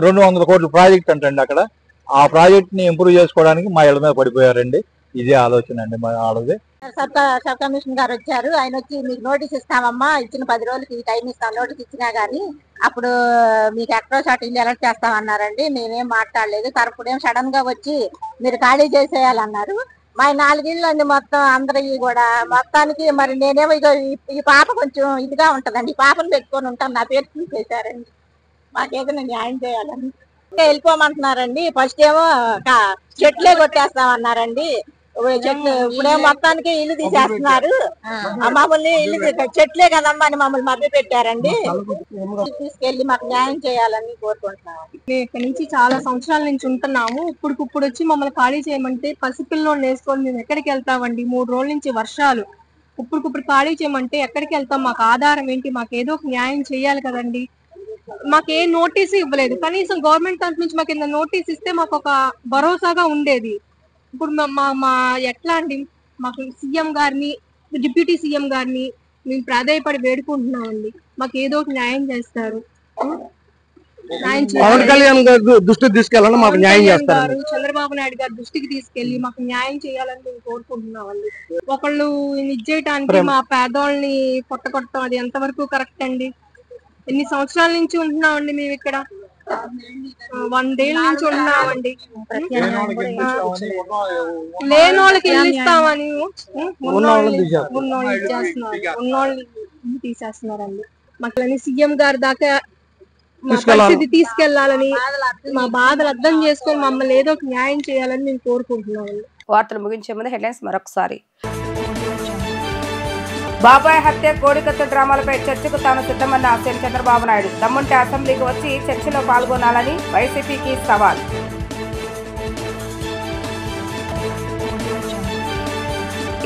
200 కోట్ల ప్రాజెక్ట్ అంటండి అక్కడ. ఆ ప్రాజెక్ట్ ని ఇంప్రూవ్ చేసుకోవడానికి మా ఇళ్ళ మీద పడిపోయారండి. ఇదే ఆలోచన అండి మా ఆడది. సబ్ కమిషనర్ గారు వచ్చారు. ఆయన వచ్చి మీకు నోటీస్ ఇస్తామమ్మా, ఇచ్చిన 10 రోజులకి టైం ఇస్తాం, నోటీస్ ఇచ్చినా గానీ అప్పుడు మీకు ఎక్కడో షాట్ ఇల్లు అలర్ట్ చేస్తామన్నారండి. మేమేం మాట్లాడలేదు. తరపుడేం సడన్ గా వచ్చి మీరు ఖాళీ చేసేయాలన్నారు. మా 4 ఇళ్ళు అండి మొత్తం అందరివి కూడా. మొత్తానికి మరి నేనేమో ఈ పాప కొంచెం ఇదిగా ఉంటదండి, ఈ పాపను పెట్టుకొని ఉంటాను, నా పేరు తీసేశారండి. మాకేదైనా న్యాయం చేయాలని వెళ్ళిపోమంటున్నారండి. ఫస్ట్ ఏమో చెట్లే కొట్టేస్తామన్నారండి. చెట్లు ఇప్పుడేమో మొత్తానికి ఇల్లు తీసేస్తున్నారు. మమ్మల్ని ఇల్లు చెట్లే కదమ్మా అని మమ్మల్ని మభ్య పెట్టారండి. తీసుకెళ్లి మాకు న్యాయం చేయాలని కోరుకుంటున్నాము. ఇక్కడ నుంచి చాలా సంవత్సరాల నుంచి ఉంటున్నాము. ఇప్పుడు వచ్చి మమ్మల్ని ఖాళీ చేయమంటే పసిపిల్లని వేసుకొని మేము ఎక్కడికి వెళ్తామండి? 3 రోజుల నుంచి వర్షాలు. ఇప్పుడు ఖాళీ చేయమంటే ఎక్కడికి వెళ్తాం? మాకు ఆధారం ఏంటి? మాకు ఏదో ఒక న్యాయం చేయాలి కదండి. మాకు ఏ నోటీసు ఇవ్వలేదు. కనీసం గవర్నమెంట్ తరఫు నుంచి మాకు ఇంత నోటీస్ ఇస్తే మాకు ఒక భరోసాగా ఉండేది. ఇప్పుడు మా ఎట్లా అండి? మాకు సీఎం గారిని, డిప్యూటీ సీఎం గారిని మేము ప్రాధాయపడి వేడుకుంటున్నామండి. మాకు ఏదో ఒక న్యాయం చేస్తారు. పవన్ కళ్యాణ్ గారు దృష్టికి తీసుకెళ్ళాలని మాకు న్యాయం చేస్తారు. చంద్రబాబు నాయుడు గారి దృష్టికి తీసుకెళ్లి మాకు న్యాయం చేయాలని మేము కోరుకుంటున్నామండి. ఒకళ్ళు ఇది చేయటానికి మా పేదవాళ్ళని పొట్టకొట్టడం అది ఎంతవరకు కరెక్ట్ అండి? ఎన్ని సంవత్సరాల నుంచి ఉంటున్నామండి మేము ఇక్కడ? 100 ఏళ్ళ నుంచి ఉంటున్నామండి. లేని వాళ్ళకి ఇల్లు ఇస్తామని ఉన్నోళ్ళు తీసేస్తున్నారండి. మాకు సీఎం గారి దాకా మా పరిస్థితి తీసుకెళ్లాలని, మా బాధలు అర్థం చేసుకొని మమ్మల్ని ఏదో ఒక న్యాయం చేయాలని మేము కోరుకుంటున్నామండి. వార్తలు ముగించే ముందు హెడ్లైన్స్ మరొకసారి. బాబాయ్ హత్య, కోడికత్తు డ్రామాలపై చర్చకు తాను సిద్ధమన్న సీఎం చంద్రబాబు నాయుడు. దమ్ముంటే అసెంబ్లీకి వచ్చి చర్చలో పాల్గొనాలని వైసీపీకి సవాల్.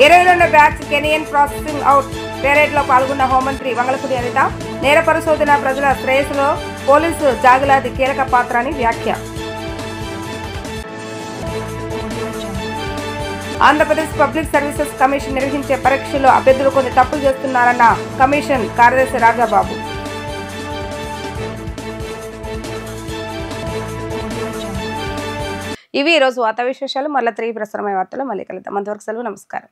ఇరవై batch canyon processing out parade లో పాల్గొన్న హోంమంత్రి వంగలపూడి అనిత. నేర పరిశోధన ప్రజల శ్రేయస్సులో పోలీసు జాగులాది కీలక పాత్ర అని వ్యాఖ్య. ఆంధ్రప్రదేశ్ పబ్లిక్ సర్వీసెస్ కమిషన్ నిర్వహించే పరీక్షల్లో అభ్యర్థులు కొన్ని తప్పులు చేస్తున్నారన్న కమిషన్ కార్యదర్శి రాజాబాబు. ఇవి ఈరోజు వార్తా విశేషాలు. మళ్ళీ 3 ప్రసారమైన వార్తలు మళ్ళీ కలుద్దాం. అంతవరకు సెలవు. నమస్కారం.